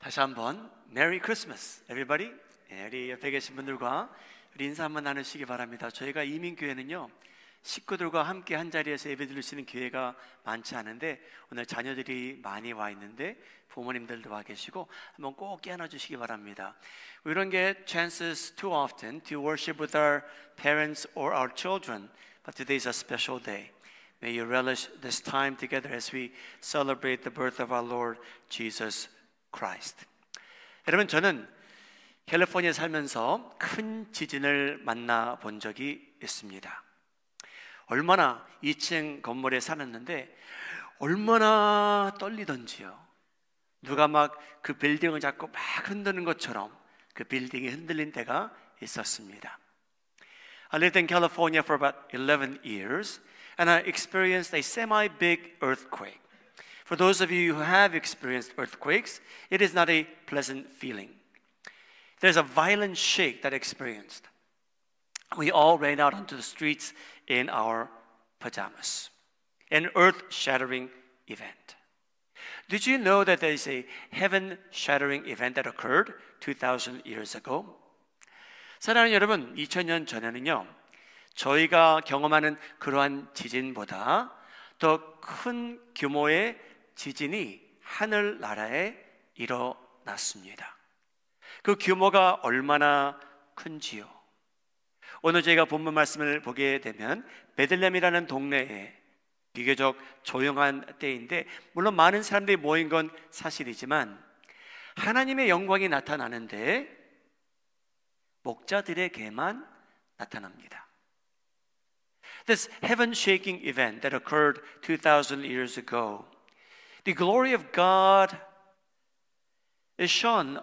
다시 한번 메리 크리스마스 everybody. 우리 옆에 계신 분들과 우리 인사 한번 나누시기 바랍니다. 저희가 이민교회는요, 식구들과 함께 한자리에서 예배 드릴 수 있는 기회가 많지 않은데 오늘 자녀들이 많이 와 있는데 부모님들도 와 계시고 한번 꼭 깨어나 주시기 바랍니다. We don't get chances too often to worship with our parents or our children, but today is a special day. May you relish this time together as we celebrate the birth of our Lord Jesus Christ. 여러분, 저는 캘리포니아에 살면서 큰 지진을 만나 본 적이 있습니다. 얼마나 2층 건물에 살았는데 얼마나 떨리던지요. 누가 막 그 빌딩을 잡고 막 흔드는 것처럼 그 빌딩이 흔들린 때가 있었습니다. I lived in California for about 11 years and I experienced a semi-big earthquake. For those of you who have experienced earthquakes, it is not a pleasant feeling. There's a violent shake that I experienced. We all ran out onto the streets in our pajamas. An earth-shattering event. Did you know that there is a heaven-shattering event that occurred 2,000 years ago? 사랑하는 여러분, 2000년 전에는요, 저희가 경험하는 그러한 지진보다 더 큰 규모의 지진이 하늘나라에 일어났습니다. 그 규모가 얼마나 큰지요? 오늘 저희가 본문 말씀을 보게 되면 베들레헴이라는 동네에 비교적 조용한 때인데, 물론 많은 사람들이 모인 건 사실이지만 하나님의 영광이 나타나는데 목자들에게만 나타납니다. This heaven-shaking event that occurred 2,000 years ago, the glory of God is shown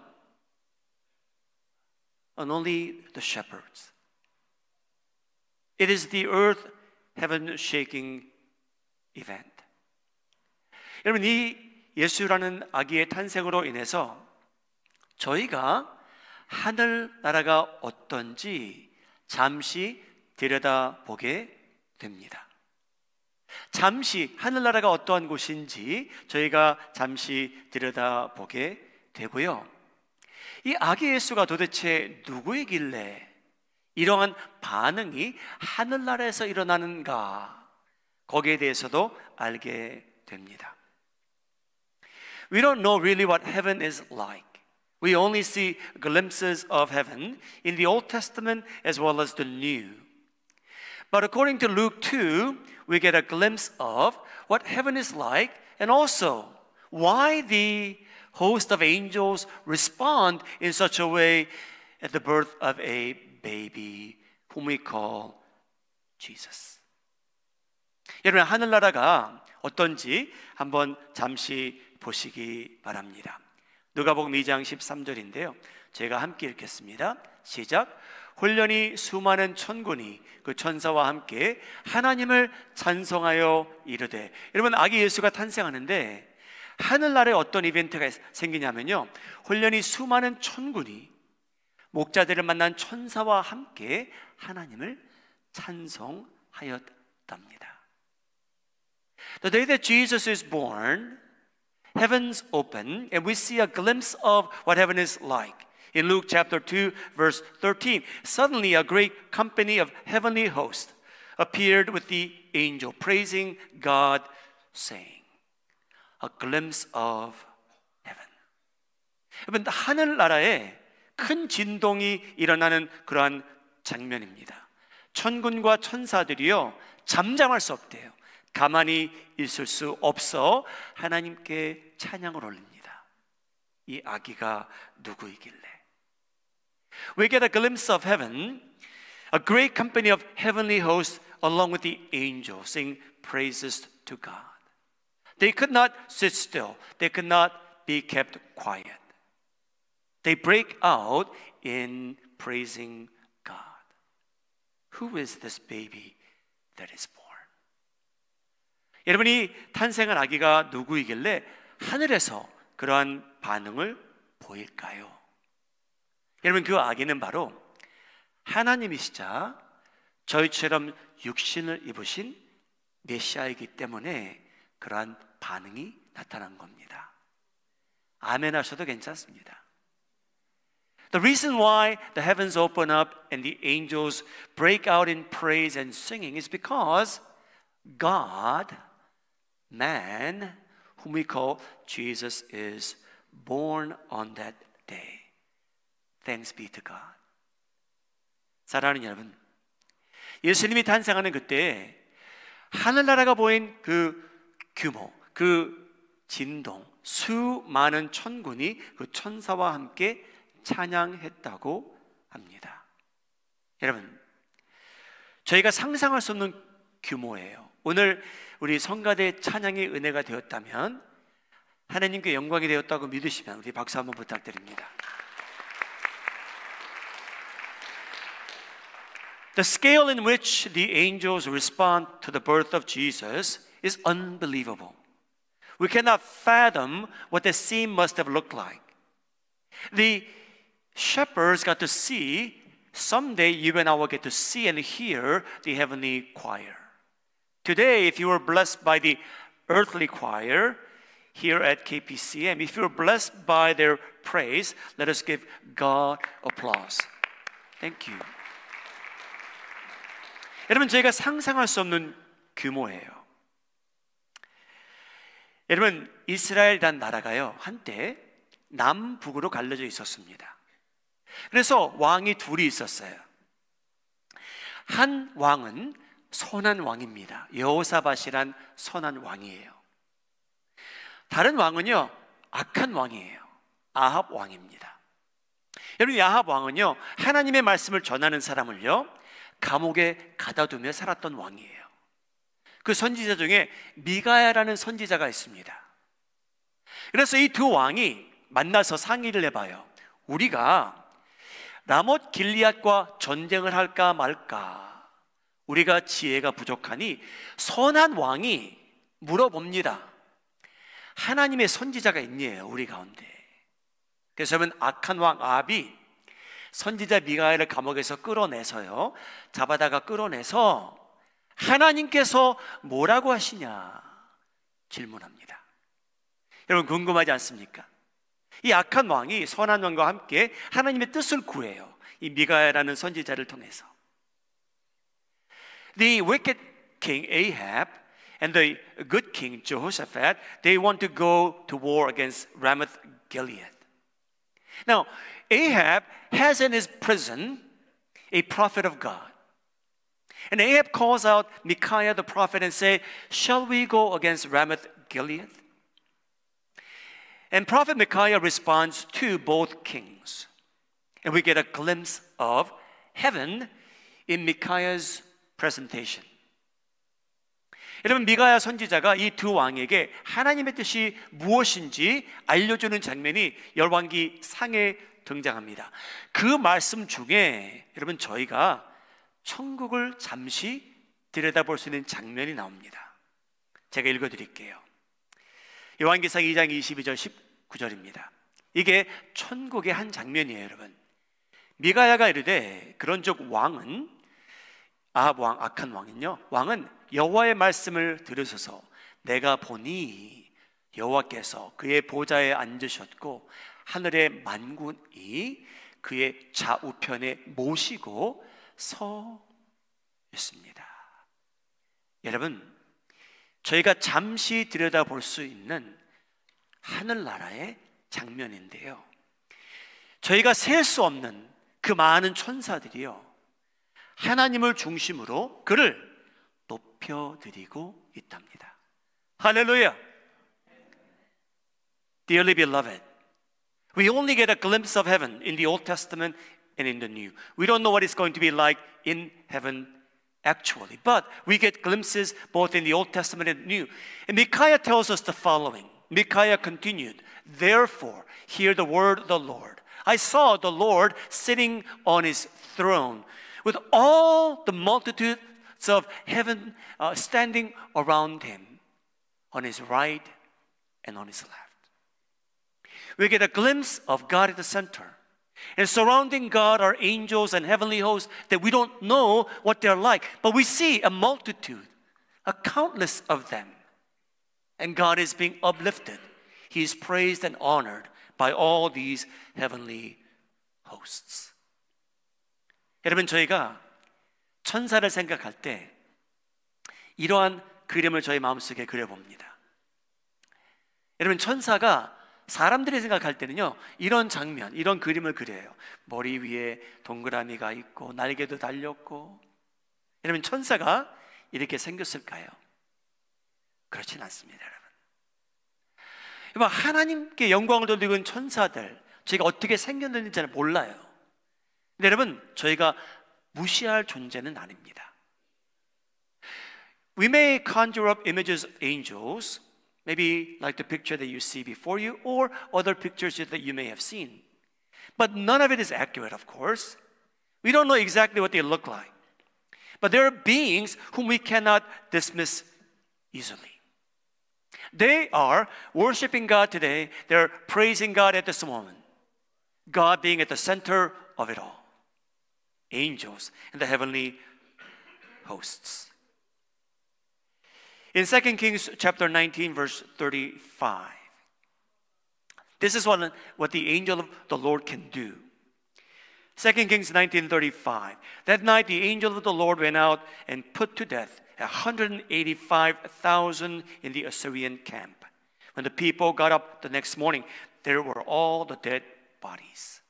on only the shepherds. It is the earth heaven-shaking event. 여러분, 이 예수라는 아기의 탄생으로 인해서 저희가 하늘나라가 어떤지 잠시 들여다보게 됩니다. 잠시 하늘나라가 어떠한 곳인지 저희가 잠시 들여다보게 되고요. 이 아기 예수가 도대체 누구이길래 이러한 반응이 하늘나라에서 일어나는가, 거기에 대해서도 알게 됩니다. We don't know really what heaven is like. We only see glimpses of heaven in the Old Testament as well as the New. But according to Luke 2, we get a glimpse of what heaven is like and also why the host of angels respond in such a way at the birth of a baby whom we call Jesus. 여러분, 하늘나라가 어떤지 한번 잠시 보시기 바랍니다. 누가복음 2장 13절인데요. 제가 함께 읽겠습니다. 시작. 홀련히 수많은 천군이 그 천사와 함께 하나님을 찬송하여 이르되. 여러분, 아기 예수가 탄생하는데 하늘나라에 어떤 이벤트가 생기냐면요, 홀련히 수많은 천군이 목자들을 만난 천사와 함께 하나님을 찬송하였답니다. The day that Jesus is born, heavens open and we see a glimpse of what heaven is like. In Luke chapter 2 verse 13, suddenly a great company of heavenly hosts appeared with the angel, praising God, saying, a glimpse of heaven. 여러분, 하늘나라에 큰 진동이 일어나는 그러한 장면입니다. 천군과 천사들이요, 잠잠할 수 없대요. 가만히 있을 수 없어 하나님께 찬양을 올립니다. 이 아기가 누구이길래? We get a glimpse of heaven, a great company of heavenly hosts along with the angels sing praises to God. They could not sit still. They could not be kept quiet. They break out in praising God. Who is this baby that is born? 여러분이 탄생한 아기가 누구이길래 하늘에서 그러한 반응을 보일까요? 여러분, 그 아기는 바로 하나님이시자 저희처럼 육신을 입으신 메시아이기 때문에 그러한 반응이 나타난 겁니다. 아멘 하셔도 괜찮습니다. The reason why the heavens open up and the angels break out in praise and singing is because God, man, whom we call Jesus, is born on that day. Thanks be to God. 사랑하는 여러분, 예수님이 탄생하는 그때 하늘나라가 보인 그 규모, 그 진동, 수많은 천군이 그 천사와 함께 찬양했다고 합니다. 여러분, 저희가 상상할 수 없는 규모예요. 오늘 우리 성가대 찬양의 은혜가 되었다면, 하나님께 영광이 되었다고 믿으시면 우리 박수 한번 부탁드립니다. The scale in which the angels respond to the birth of Jesus is unbelievable. We cannot fathom what the scene must have looked like. The shepherds got to see, someday you and I will get to see and hear the heavenly choir. Today, if you were blessed by the earthly choir here at KPCM, if you were blessed by their praise, let us give God applause. Thank you. 여러분, 저희가 상상할 수 없는 규모예요. 여러분, 이스라엘이란 나라가요, 한때 남북으로 갈려져 있었습니다. 그래서 왕이 둘이 있었어요. 한 왕은 선한 왕입니다. 여호사밧이란 선한 왕이에요. 다른 왕은요, 악한 왕이에요. 아합 왕입니다. 여러분, 아합 왕은요, 하나님의 말씀을 전하는 사람을요, 감옥에 가둬두며 살았던 왕이에요. 그 선지자 중에 미가야라는 선지자가 있습니다. 그래서 이 두 왕이 만나서 상의를 해봐요. 우리가 라못 길리앗과 전쟁을 할까 말까, 우리가 지혜가 부족하니 선한 왕이 물어봅니다. 하나님의 선지자가 있니에요, 우리 가운데. 그래서 여러분, 악한 왕 아합이 선지자 미가야를 감옥에서 끌어내서요, 잡아다가 끌어내서 하나님께서 뭐라고 하시냐 질문합니다. 여러분, 궁금하지 않습니까? 이 악한 왕이 선한 왕과 함께 하나님의 뜻을 구해요. 이 미가야라는 선지자를 통해서. The wicked king Ahab and the good king Jehoshaphat, they want to go to war against Ramoth Gilead. Now, Ahab has in his prison a prophet of God. And Ahab calls out Micaiah the prophet and say, shall we go against Ramoth Gilead? And prophet Micaiah responds to both kings. And we get a glimpse of heaven in Micaiah's presentation. 여러분, 미가야 선지자가 이 두 왕에게 하나님의 뜻이 무엇인지 알려주는 장면이 열왕기 상에 등장합니다. 그 말씀 중에 여러분, 저희가 천국을 잠시 들여다볼 수 있는 장면이 나옵니다. 제가 읽어드릴게요. 요한기상 2장 22절 19절입니다. 이게 천국의 한 장면이에요, 여러분. 미가야가 이르되 그런즉 왕은, 아합 왕, 악한 왕은요, 왕은 여호와의 말씀을 들으소서. 내가 보니 여호와께서 그의 보좌에 앉으셨고 하늘의 만군이 그의 좌우편에 모시고 서 있습니다. 여러분, 저희가 잠시 들여다볼 수 있는 하늘나라의 장면인데요, 저희가 셀 수 없는 그 많은 천사들이요, 하나님을 중심으로 그를 높여드리고 있답니다. 할렐루야! Dearly beloved, we only get a glimpse of heaven in the Old Testament and in the New. We don't know what it's going to be like in heaven actually, but we get glimpses both in the Old Testament and New. And Micaiah tells us the following. Micaiah continued, therefore, hear the word of the Lord. I saw the Lord sitting on his throne with all the multitudes of heaven standing around him on his right and on his left. We get a glimpse of God at the center. And surrounding God are angels and heavenly hosts that we don't know what they're like. But we see a multitude, a countless of them. And God is being uplifted. He is praised and honored by all these heavenly hosts. 여러분, 저희가 천사를 생각할 때 이러한 그림을 저희 마음속에 그려봅니다. 여러분, 천사가 사람들이 생각할 때는요, 이런 장면, 이런 그림을 그려요. 머리 위에 동그라미가 있고 날개도 달렸고. 여러분, 천사가 이렇게 생겼을까요? 그렇진 않습니다, 여러분. 하나님께 영광을 돌리는 천사들, 저희가 어떻게 생겼는지 잘 몰라요. 근데 여러분, 저희가 무시할 존재는 아닙니다. We may conjure up images of angels, maybe like the picture that you see before you, or other pictures that you may have seen. But none of it is accurate, of course. We don't know exactly what they look like. But there are beings whom we cannot dismiss easily. They are worshiping God today. They're praising God at this moment. God being at the center of it all. Angels and the heavenly hosts. In 2 Kings chapter 19, verse 35, this is what the angel of the Lord can do. 2 Kings 19:35. That night the angel of the Lord went out and put to death 185,000 in the Assyrian camp. When the people got up the next morning, there were all the dead bodies.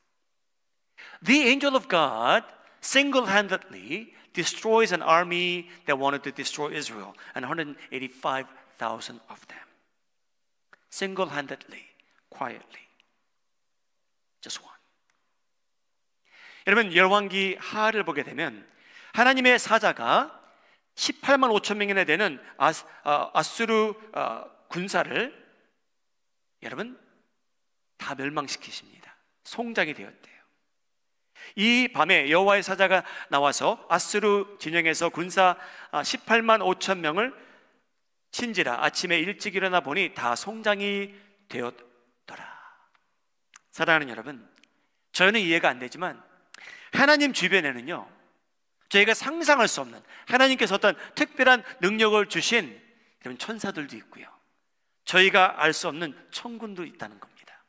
The angel of God single-handedly destroys an army that wanted to destroy Israel, and 185,000 of them. Single-handedly, quietly. Just one. 여러분, 열왕기 하를 보게 되면 하나님의 사자가 18만 5천 명이나 되는 아수르 군사를 여러분 다 멸망시키십니다. 송장이 되었대요. 이 밤에 여호와의 사자가 나와서 아수르 진영에서 군사 18만 5천 명을 친지라 아침에 일찍 일어나 보니 다 송장이 되었더라. 사랑하는 여러분, 저는 이해가 안 되지만 하나님 주변에는요, 저희가 상상할 수 없는 하나님께서 어떤 특별한 능력을 주신 그런 천사들도 있고요, 저희가 알 수 없는 천군도 있다는 겁니다.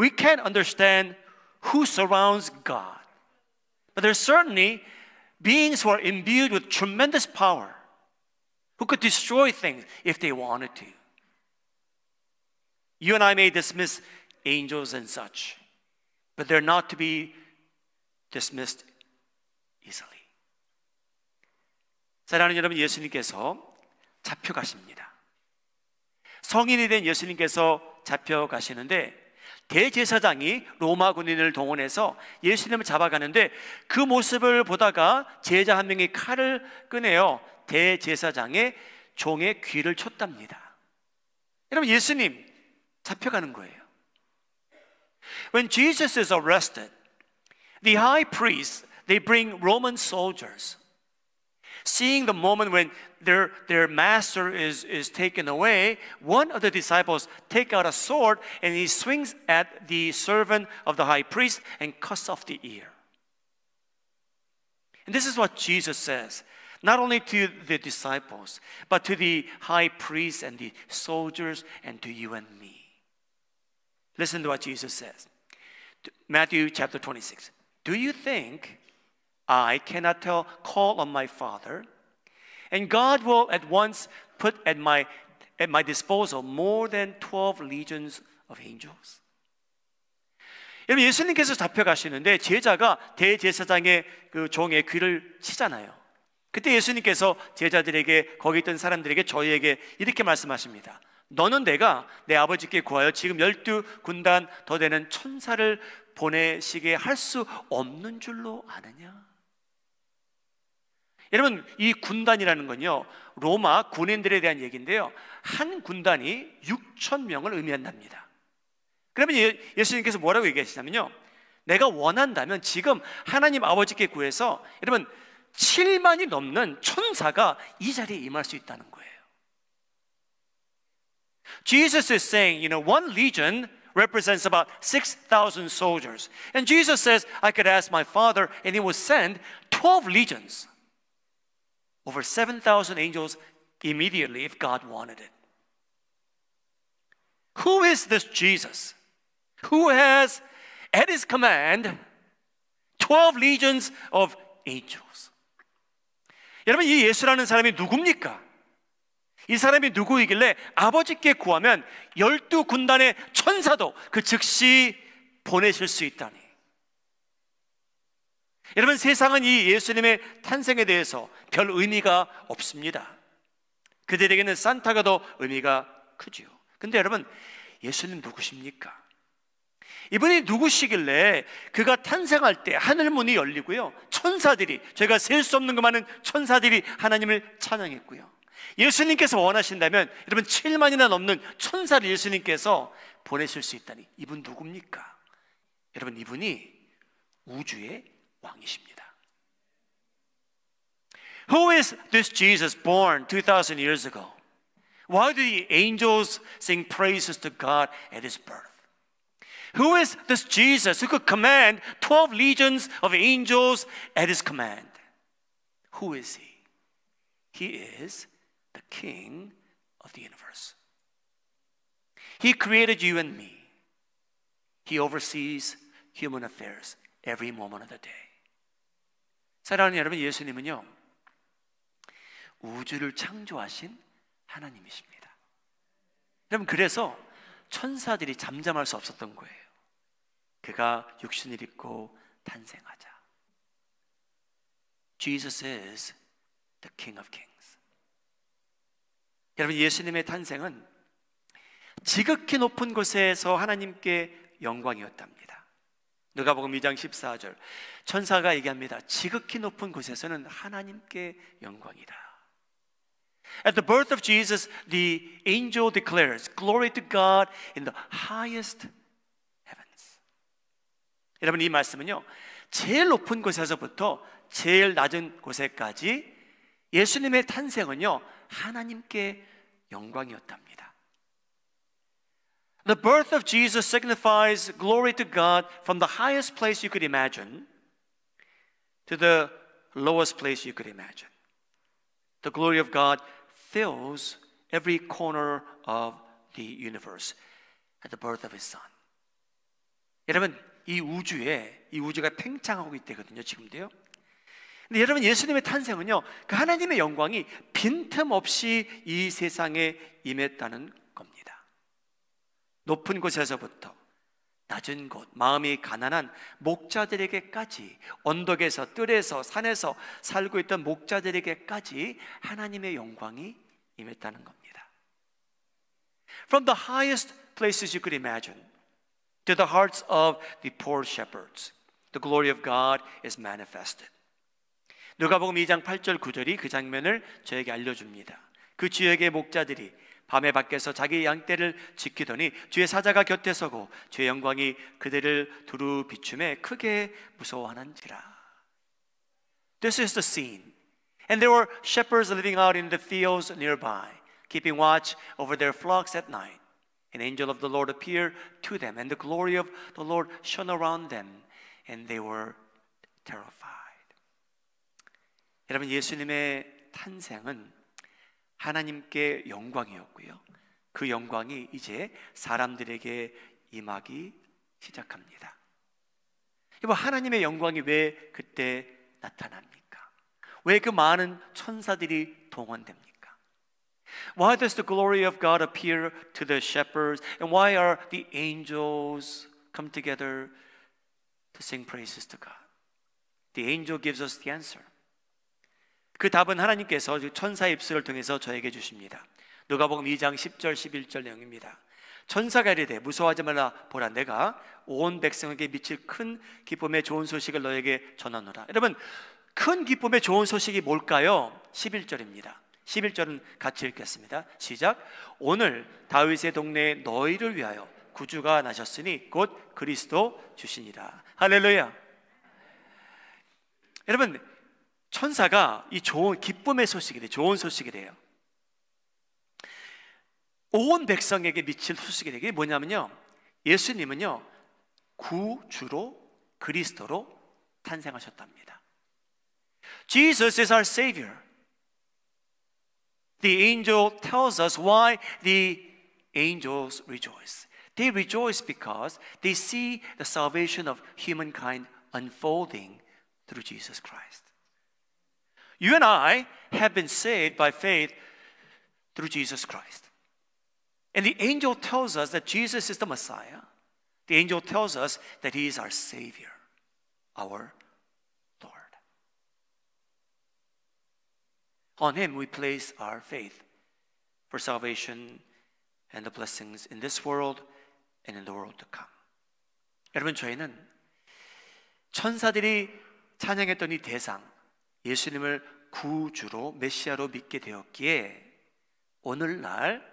We can't understand who surrounds God, but there are certainly beings who are imbued with tremendous power, who could destroy things if they wanted to. You and I may dismiss angels and such, but they're not to be dismissed easily. 사랑하는 여러분, 예수님께서 잡혀가십니다. 성인이 된 예수님께서 잡혀가시는데 대제사장이 로마 군인을 동원해서 예수님을 잡아가는데 그 모습을 보다가 제자 한 명이 칼을 꺼내어 대제사장의 종의 귀를 쳤답니다. 여러분, 예수님 잡혀가는 거예요. When Jesus is arrested, the high priests, they bring Roman soldiers. Seeing the moment when their master is taken away, one of the disciples take out a sword and he swings at the servant of the high priest and cuts off the ear. And this is what Jesus says, not only to the disciples, but to the high priests and the soldiers and to you and me. Listen to what Jesus says. Matthew chapter 26. Do you think I cannot call on my Father, and God will at once put at my disposal more than 12 legions of angels? 여러분, 예수님께서 잡혀가시는데 제자가 대제사장의 그 종의 귀를 치잖아요. 그때 예수님께서 제자들에게, 거기 있던 사람들에게, 저희에게 이렇게 말씀하십니다. 너는 내가 내 아버지께 구하여 지금 12군단 더 되는 천사를 보내시게 할 수 없는 줄로 아느냐? 여러분, 이 군단이라는 건요, 로마 군인들에 대한 얘기인데요, 한 군단이 6천 명을 의미한답니다. 그러면 예수님께서 뭐라고 얘기하시냐면요, 내가 원한다면 지금 하나님 아버지께 구해서 여러분 7만이 넘는 천사가 이 자리에 임할 수 있다는 거예요. Jesus is saying, one legion represents about 6,000 soldiers. And Jesus says, I could ask my Father and He will send 12 legions, over 7,000 angels immediately if God wanted it. Who is this Jesus who has at his command 12 legions of angels? 여러분, 이 예수라는 사람이 누굽니까? 이 사람이 누구이길래 아버지께 구하면 12군단의 천사도 그 즉시 보내실 수 있다니. 여러분, 세상은 이 예수님의 탄생에 대해서 별 의미가 없습니다. 그들에게는 산타가 더 의미가 크지요. 근데 여러분, 예수님 누구십니까? 이분이 누구시길래 그가 탄생할 때 하늘 문이 열리고요, 천사들이, 저희가 셀 수 없는 그 많은 천사들이 하나님을 찬양했고요, 예수님께서 원하신다면 여러분 7만이나 넘는 천사를 예수님께서 보내실 수 있다니. 이분 누굽니까? 여러분, 이분이 우주의 왕이십니다. Who is this Jesus born 2,000 years ago? Why do the angels sing praises to God at his birth? Who is this Jesus who could command 12 legions of angels at his command? Who is he? He is the King of the universe. He created you and me. He oversees human affairs every moment of the day. 사랑하는 여러분, 예수님은요, 우주를 창조하신 하나님이십니다. 여러분, 그래서 천사들이 잠잠할 수 없었던 거예요. 그가 육신을 입고 탄생하자. Jesus is the King of Kings. 여러분, 예수님의 탄생은 지극히 높은 곳에서 하나님께 영광이었답니다. 누가복음 2장 14절, 천사가 얘기합니다. 지극히 높은 곳에서는 하나님께 영광이다. At the birth of Jesus, the angel declares, Glory to God in the highest heavens. 여러분, 이 말씀은요, 제일 높은 곳에서부터 제일 낮은 곳에까지 예수님의 탄생은요, 하나님께 영광이었답니다. The birth of Jesus signifies glory to God from the highest place you could imagine to the lowest place you could imagine. The glory of God fills every corner of the universe at the birth of His Son. 여러분, 이 우주가 팽창하고 있대거든요, 지금도요. 근데 여러분, 예수님의 탄생은요, 그 하나님의 영광이 빈틈없이 이 세상에 임했다는 겁니다. 높은 곳에서부터 낮은 곳, 마음이 가난한 목자들에게까지, 언덕에서, 뜰에서, 산에서 살고 있던 목자들에게까지 하나님의 영광이 임했다는 겁니다. From the highest places you could imagine to the hearts of the poor shepherds, the glory of God is manifested. 누가복음 2장 8절 9절이 그 장면을 저에게 알려줍니다. 그 지역의 목자들이 밤에 밖에서 자기 양떼를 지키더니 주의 사자가 곁에 서고 주의 영광이 그들을 두루 비추매 크게 무서워하는지라. This is the scene. And there were shepherds living out in the fields nearby, keeping watch over their flocks at night. An angel of the Lord appeared to them, and the glory of the Lord shone around them, and they were terrified. 여러분, 예수님의 탄생은 하나님께 영광이었고요, 그 영광이 이제 사람들에게 임하기 시작합니다. 여러분, 하나님의 영광이 왜 그때 나타납니까? 왜 그 많은 천사들이 동원됩니까? Why does the glory of God appear to the shepherds? And why are the angels come together to sing praises to God? The angel gives us the answer. 그 답은 하나님께서 천사의 입술을 통해서 저에게 주십니다. 누가복음 2장 10절 11절 내용입니다. 천사가 이르되 무서워하지 말라, 보라 내가 온 백성에게 미칠 큰 기쁨의 좋은 소식을 너에게 전하노라. 여러분, 큰 기쁨의 좋은 소식이 뭘까요? 11절입니다. 11절은 같이 읽겠습니다. 시작. 오늘 다윗의 동네에 너희를 위하여 구주가 나셨으니 곧 그리스도 주시니라. 할렐루야. 여러분, 천사가 이 좋은 기쁨의 소식이래요. 좋은 소식이래요. 온 백성에게 미칠 소식이래요. 이게 뭐냐면요, 예수님은요 구주로, 그리스도로 탄생하셨답니다. Jesus is our Savior. The angel tells us why the angels rejoice. They rejoice because they see the salvation of humankind unfolding through Jesus Christ. You and I have been saved by faith through Jesus Christ. And the angel tells us that Jesus is the Messiah. The angel tells us that He is our Savior, our Lord. On Him we place our faith for salvation and the blessings in this world and in the world to come. 여러분, 저희는 천사들이 찬양했던 이 대상, 예수님을 구주로 메시아로 믿게 되었기에 오늘날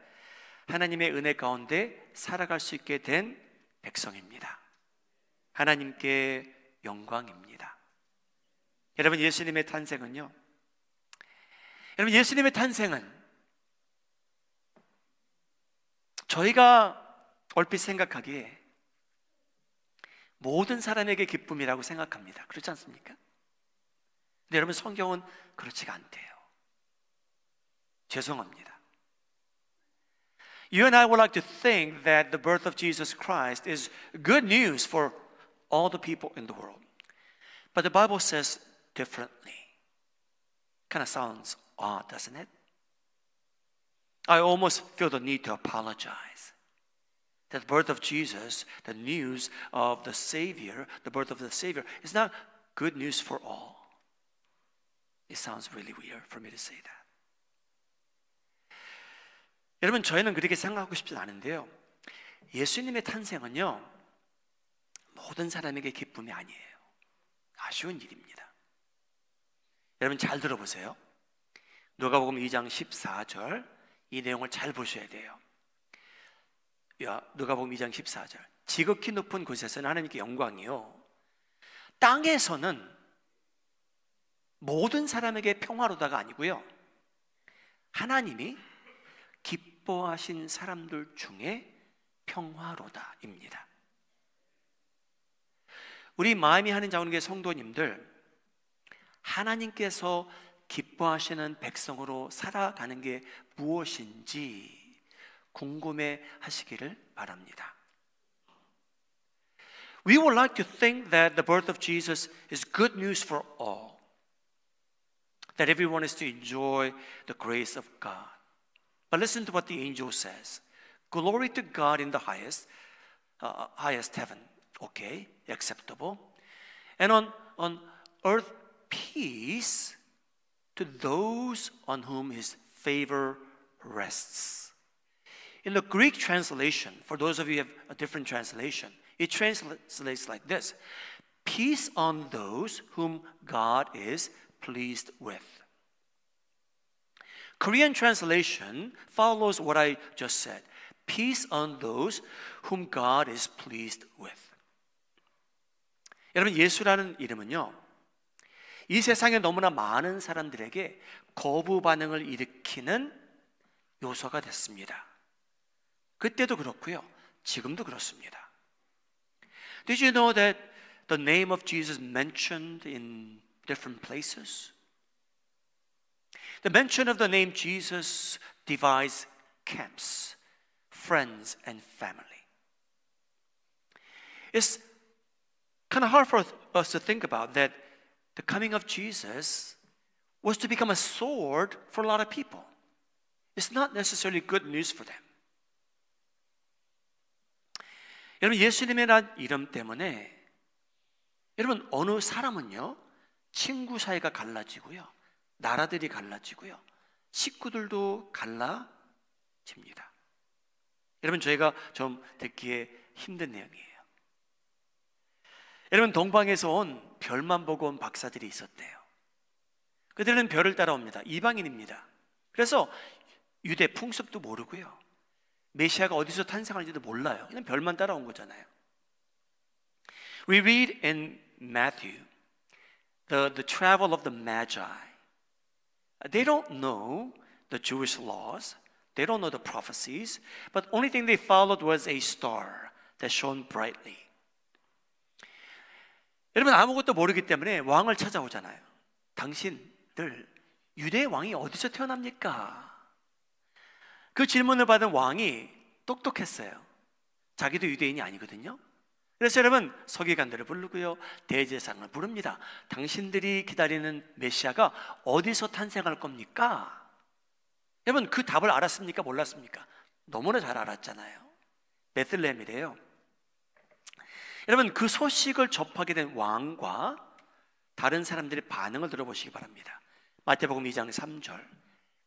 하나님의 은혜 가운데 살아갈 수 있게 된 백성입니다. 하나님께 영광입니다. 여러분, 예수님의 탄생은요, 예수님의 탄생은 저희가 얼핏 생각하기에 모든 사람에게 기쁨이라고 생각합니다. 그렇지 않습니까? 근데 여러분, 성경은 그렇지가 않대요. 죄송합니다. You and I would like to think that the birth of Jesus Christ is good news for all the people in the world. But the Bible says differently. Kind of sounds odd, doesn't it? I almost feel the need to apologize. That the birth of Jesus, the news of the Savior, the birth of the Savior, is not good news for all. It sounds really weird for me to say that. 여러분, 저희는 그렇게 생각하고 싶지 않은데요, 예수님의 탄생은요, 모든 사람에게 기쁨이 아니에요. 아쉬운 일입니다. 여러분, 잘 들어보세요. 누가복음 2장 14절, 이 내용을 잘 보셔야 돼요. 누가복음 2장 14절. 지극히 높은 곳에서는 하나님께 영광이요, 땅에서는 모든 사람에게 평화로다가 아니고요, 하나님이 기뻐하신 사람들 중에 평화로다입니다. 우리 마음이 하는 자원교회 성도님들, 하나님께서 기뻐하시는 백성으로 살아가는 게 무엇인지 궁금해 하시기를 바랍니다. We would like to think that the birth of Jesus is good news for all. That everyone is to enjoy the grace of God. But listen to what the angel says. Glory to God in the highest heaven. Okay, acceptable. And on earth, peace to those on whom His favor rests. In the Greek translation, for those of you who have a different translation, it translates like this: peace on those whom God is pleased with. Korean translation follows what I just said. Peace on those whom God is pleased with. 여러분, 예수라는 이름은요, 이 세상에 너무나 많은 사람들에게 거부 반응을 일으키는 요소가 됐습니다. 그때도 그렇고요, 지금도 그렇습니다. Did you know that the name of Jesus mentioned in different places? The mention of the name Jesus divides camps, friends, and family. It's kind of hard for us to think about that the coming of Jesus was to become a sword for a lot of people. It's not necessarily good news for them. 여러분, 예수님이라는 이름 때문에 여러분, 어느 사람은요, 친구 사이가 갈라지고요, 나라들이 갈라지고요, 식구들도 갈라집니다. 여러분, 저희가 좀 듣기에 힘든 내용이에요. 여러분, 동방에서 온 별만 보고 온 박사들이 있었대요. 그들은 별을 따라옵니다. 이방인입니다. 그래서 유대 풍습도 모르고요, 메시아가 어디서 탄생하는지도 몰라요. 그냥 별만 따라온 거잖아요. We read in Matthew the travel of the Magi. They don't know the Jewish laws. They don't know the prophecies. But only thing they followed was a star that shone brightly. 여러분, 아무것도 모르기 때문에 왕을 찾아오잖아요. 당신들 유대의 왕이 어디서 태어납니까? 그 질문을 받은 왕이 똑똑했어요. 자기도 유대인이 아니거든요. 그래서 여러분 서기관들을 부르고요, 대제사장을 부릅니다. 당신들이 기다리는 메시아가 어디서 탄생할 겁니까? 여러분 그 답을 알았습니까? 몰랐습니까? 너무나 잘 알았잖아요. 베들레헴이래요. 여러분 그 소식을 접하게 된 왕과 다른 사람들의 반응을 들어보시기 바랍니다. 마태복음 2장 3절,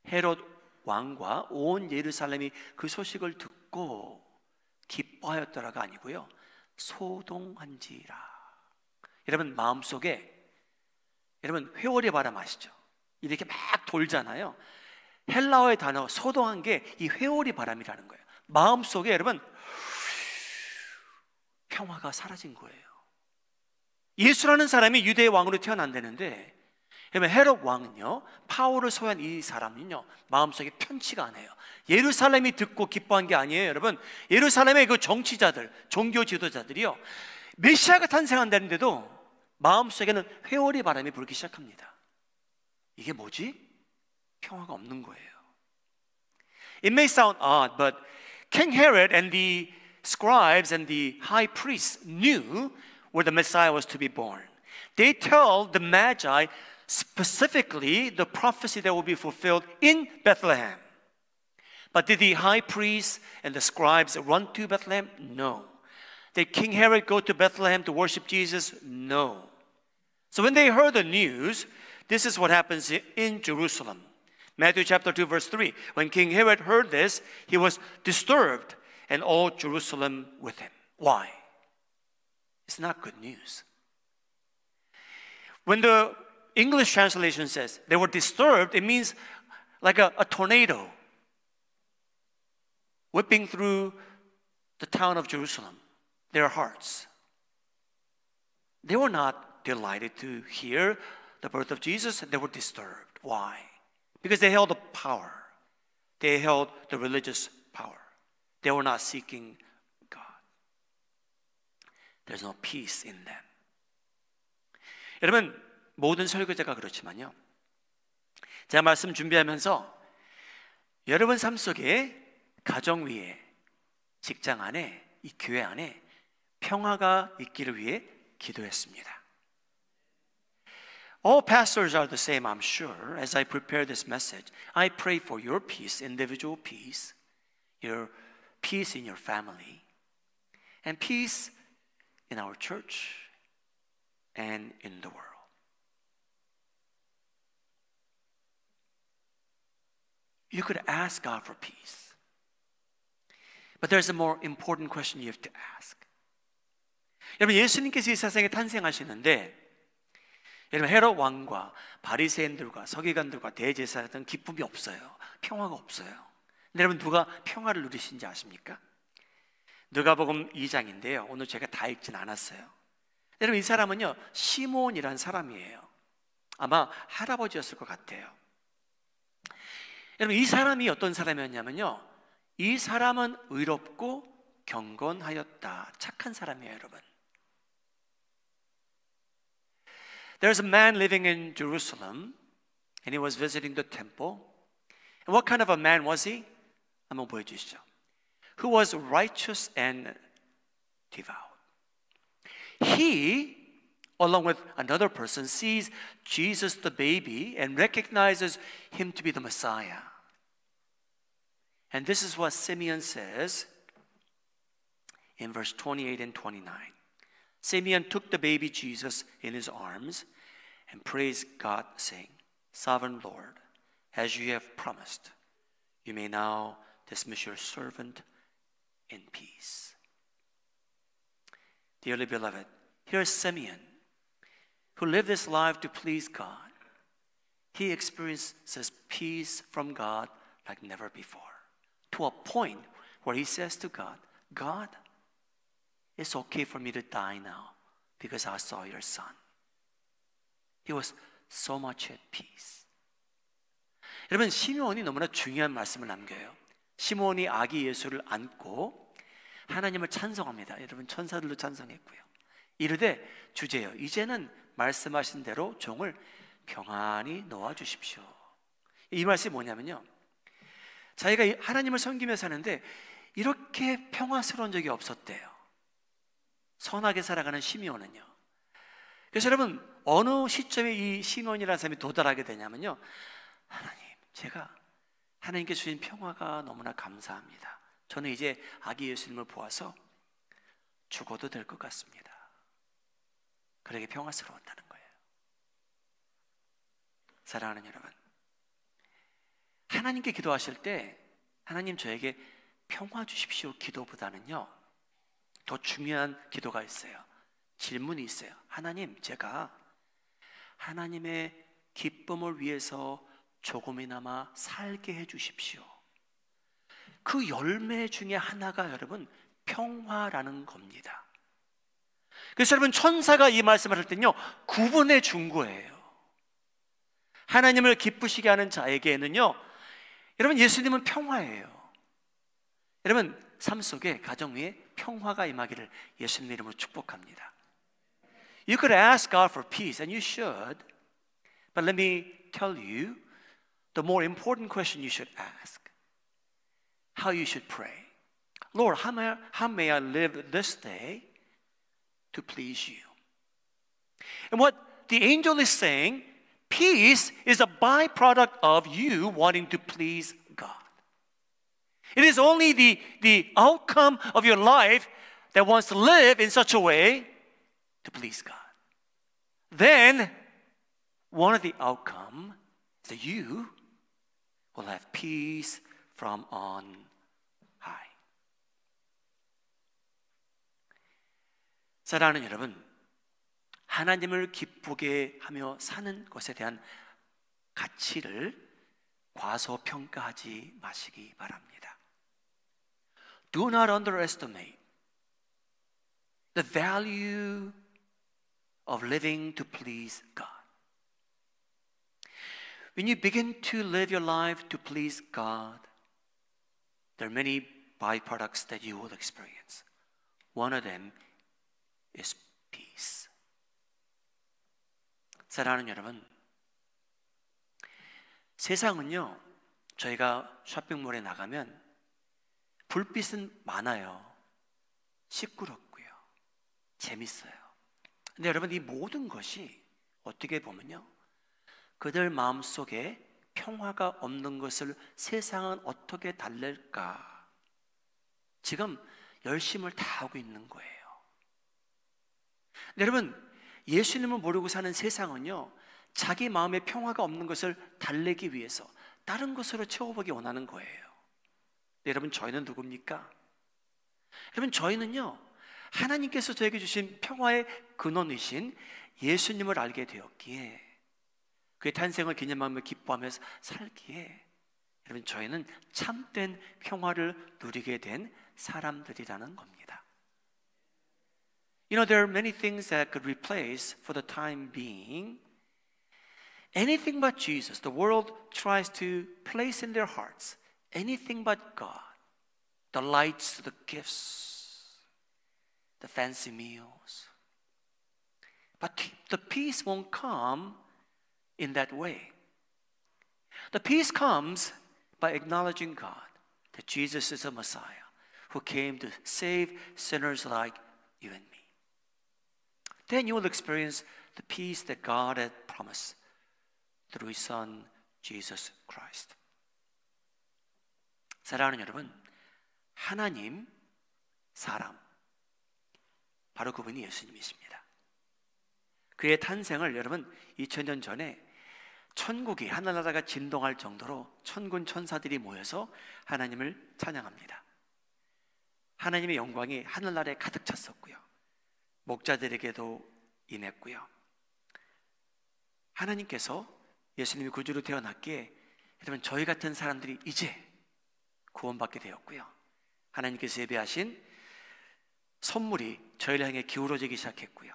헤롯 왕과 온 예루살렘이 그 소식을 듣고 기뻐하였더라가 아니고요, 소동한지라. 여러분 마음속에, 여러분 회오리 바람 아시죠? 이렇게 막 돌잖아요. 헬라어의 단어 소동한 게 이 회오리 바람이라는 거예요. 마음속에 여러분 평화가 사라진 거예요. 예수라는 사람이 유대의 왕으로 태어난다는데, 여러분 헤롯 왕은요, 파워를 소유한 이 사람은요 마음속에 편치가 않아요. 예루살렘이 듣고 기뻐한 게 아니에요. 여러분 예루살렘의 그 정치자들, 종교 지도자들이요, 메시아가 탄생한다는데도 마음속에는 회오리 바람이 불기 시작합니다. 이게 뭐지? 평화가 없는 거예요. It may sound odd, but King Herod and the scribes and the high priests knew where the Messiah was to be born. They tell the Magi specifically the prophecy that will be fulfilled in Bethlehem. But did the high priests and the scribes run to Bethlehem? No. Did King Herod go to Bethlehem to worship Jesus? No. So when they heard the news, this is what happens in Jerusalem. Matthew chapter 2 verse 3. When King Herod heard this, he was disturbed, and all Jerusalem with him. Why? It's not good news. When the English translation says they were disturbed, it means like a tornado whipping through the town of Jerusalem, their hearts. They were not delighted to hear the birth of Jesus, and they were disturbed. Why? Because they held the power. They held the religious power. They were not seeking God. There's no peace in them. 여러분, 모든 설교자가 그렇지만요, 제가 말씀 준비하면서 여러분 삶 속에 가정 위에, 직장 안에, 이 교회 안에 평화가 있기를 위해 기도했습니다. All pastors are the same, I'm sure. As I prepare this message, I pray for your peace, individual peace, your peace in your family, and peace in our church and in the world. You could ask God for peace. But there's a more important question you have to ask. 여러분, 예수님께서 이 세상에 탄생하시는데 여러분 헤롯 왕과 바리새인들과 서기관들과 대제사장들은 기쁨이 없어요. 평화가 없어요. 근데 여러분 누가 평화를 누리신지 아십니까? 누가복음 2장인데요. 오늘 제가 다 읽진 않았어요. 여러분 이 사람은요 시몬이라는 사람이에요. 아마 할아버지였을 것 같아요. 여러분 이 사람이 어떤 사람이었냐면요, 이 사람은 의롭고 경건하였다. 착한 사람이에요, 여러분. There's a man living in Jerusalem, and he was visiting the temple. And what kind of a man was he? 한번 보여주시죠. Who was righteous and devout. He, along with another person, sees Jesus the baby and recognizes him to be the Messiah. And this is what Simeon says in verse 28 and 29. Simeon took the baby Jesus in his arms and praised God, saying, Sovereign Lord, as you have promised, you may now dismiss your servant in peace. Dearly beloved, here's Simeon, who lived his life to please God. He experiences peace from God like never before, to a point where he says to God, God, it's okay for me to die now because I saw your son. He was so much at peace. 여러분, 시므온이 너무나 중요한 말씀을 남겨요. 시므온이 아기 예수를 안고 하나님을 찬송합니다. 여러분, 천사들도 찬송했고요. 이르되 주제요, 이제는 말씀하신 대로 종을 평안히 놓아 주십시오. 이 말씀이 뭐냐면요, 자기가 하나님을 섬기며 사는데 이렇게 평화스러운 적이 없었대요. 선하게 살아가는 시므온은요. 그래서 여러분, 어느 시점에 이 시므온이라는 사람이 도달하게 되냐면요, 하나님, 제가 하나님께 주신 평화가 너무나 감사합니다. 저는 이제 아기 예수님을 보아서 죽어도 될 것 같습니다. 그러게 평화스러웠다는 거예요. 사랑하는 여러분, 하나님께 기도하실 때 하나님 저에게 평화 주십시오 기도보다는요, 더 중요한 기도가 있어요. 질문이 있어요. 하나님, 제가 하나님의 기쁨을 위해서 조금이나마 살게 해 주십시오. 그 열매 중에 하나가 여러분 평화라는 겁니다. 그래서 여러분, 천사가 이 말씀을 할 때는요, 구분해 준 거예요. 하나님을 기쁘시게 하는 자에게는요, 여러분, 예수님은 평화예요. 여러분, 삶 속에, 가정 위에 평화가 임하기를 예수님 이름으로 축복합니다. You could ask God for peace, and you should. But let me tell you, the more important question you should ask, how you should pray. Lord, how may I live this day to please you? And what the angel is saying, peace is a byproduct of you wanting to please God. It is only the outcome of your life that wants to live in such a way to please God. Then, one of the outcome is that you will have peace from on high. 사랑하는 여러분, 하나님을 기쁘게 하며 사는 것에 대한 가치를 과소평가하지 마시기 바랍니다. Do not underestimate the value of living to please God. When you begin to live your life to please God, there are many byproducts that you will experience. One of them is peace. 사랑하는 여러분, 세상은요, 저희가 쇼핑몰에 나가면 불빛은 많아요. 시끄럽고요. 재밌어요. 근데 여러분, 이 모든 것이 어떻게 보면요, 그들 마음속에 평화가 없는 것을 세상은 어떻게 달랠까, 지금 열심을 다하고 있는 거예요. 근데 여러분, 예수님을 모르고 사는 세상은요, 자기 마음에 평화가 없는 것을 달래기 위해서 다른 것으로 채워보기 원하는 거예요. 근데 여러분, 저희는 누굽니까? 여러분, 저희는요, 하나님께서 저에게 주신 평화의 근원이신 예수님을 알게 되었기에, 그의 탄생을 기념하며 기뻐하면서 살기에, 여러분, 저희는 참된 평화를 누리게 된 사람들이라는 겁니다. You know, there are many things that could replace, for the time being, anything but Jesus. The world tries to place in their hearts anything but God. The lights, the gifts, the fancy meals. But the peace won't come in that way. The peace comes by acknowledging God, that Jesus is a Messiah who came to save sinners like you and me. Then you will experience the peace that God had promised through His Son, Jesus Christ. 사랑하는 여러분, 하나님, 사람, 바로 그분이 예수님이십니다. 그의 탄생을 여러분 2000년 전에 천국이, 하늘나라가 진동할 정도로 천군 천사들이 모여서 하나님을 찬양합니다. 하나님의 영광이 하늘나라에 가득 찼었고요, 목자들에게도 임했고요. 하나님께서 예수님이 구주로 태어났기에 여러분, 저희 같은 사람들이 이제 구원받게 되었고요, 하나님께서 예배하신 선물이 저희를 향해 기울어지기 시작했고요,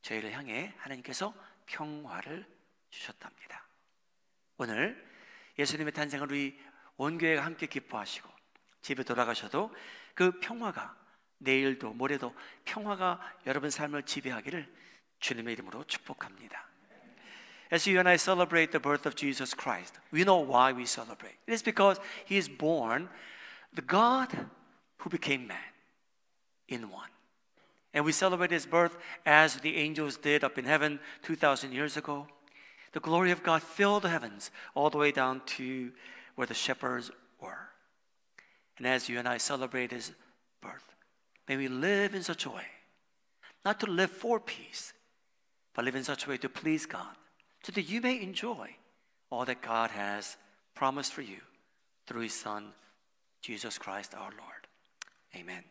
저희를 향해 하나님께서 평화를 주셨답니다. 오늘 예수님의 탄생을 우리 온 교회가 함께 기뻐하시고 집에 돌아가셔도 그 평화가 내일도 모레도 평화가 여러분 삶을 지배하기를 주님의 이름으로 축복합니다. As you and I celebrate the birth of Jesus Christ, we know why we celebrate. It is because He is born the God who became man in one. And we celebrate his birth as the angels did up in heaven 2,000 years ago. The glory of God filled the heavens all the way down to where the shepherds were. And as you and I celebrate his birth, may we live in such a way, not to live for peace, but live in such a way to please God, so that you may enjoy all that God has promised for you through his Son, Jesus Christ our Lord. Amen.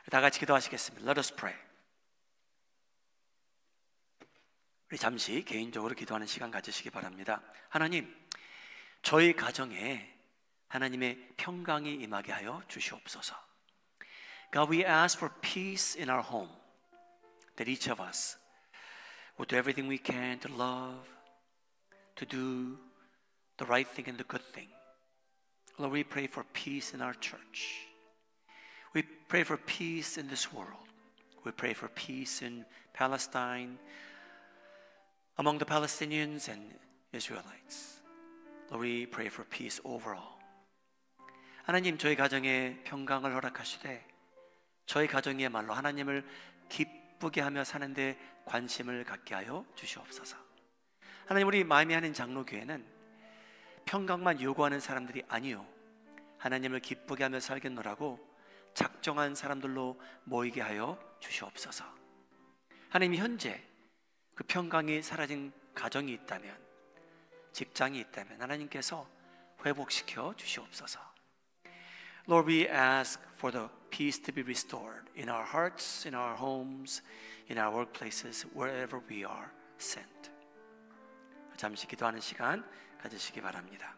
다 같이 기도하시겠습니다. Let us pray. 우리 잠시 개인적으로 기도하는 시간 가지시기 바랍니다. 하나님, 저희 가정에 하나님의 평강이 임하게 하여 주시옵소서. God, we ask for peace in our home, that each of us will do everything we can to love, to do the right thing and the good thing. Lord, we pray for peace in our church. We pray for peace in this world. We pray for peace in Palestine, among the Palestinians and Israelites. Lord, we pray for peace overall. 하나님, 저희 가정에 평강을 허락하시되 저희 가정이야말로 하나님을 기쁘게 하며 사는데 관심을 갖게 하여 주시옵소서. 하나님, 우리 마음이 하는 장로교회는 평강만 요구하는 사람들이 아니요, 하나님을 기쁘게 하며 살겠노라고 작정한 사람들로 모이게 하여 주시옵소서. 하나님, 현재 그 평강이 사라진 가정이 있다면, 직장이 있다면 하나님께서 회복시켜 주시옵소서. Lord, we ask for the peace to be restored in our hearts, in our homes, in our workplaces, wherever we are sent. 잠시 기도하는 시간 가지시기 바랍니다.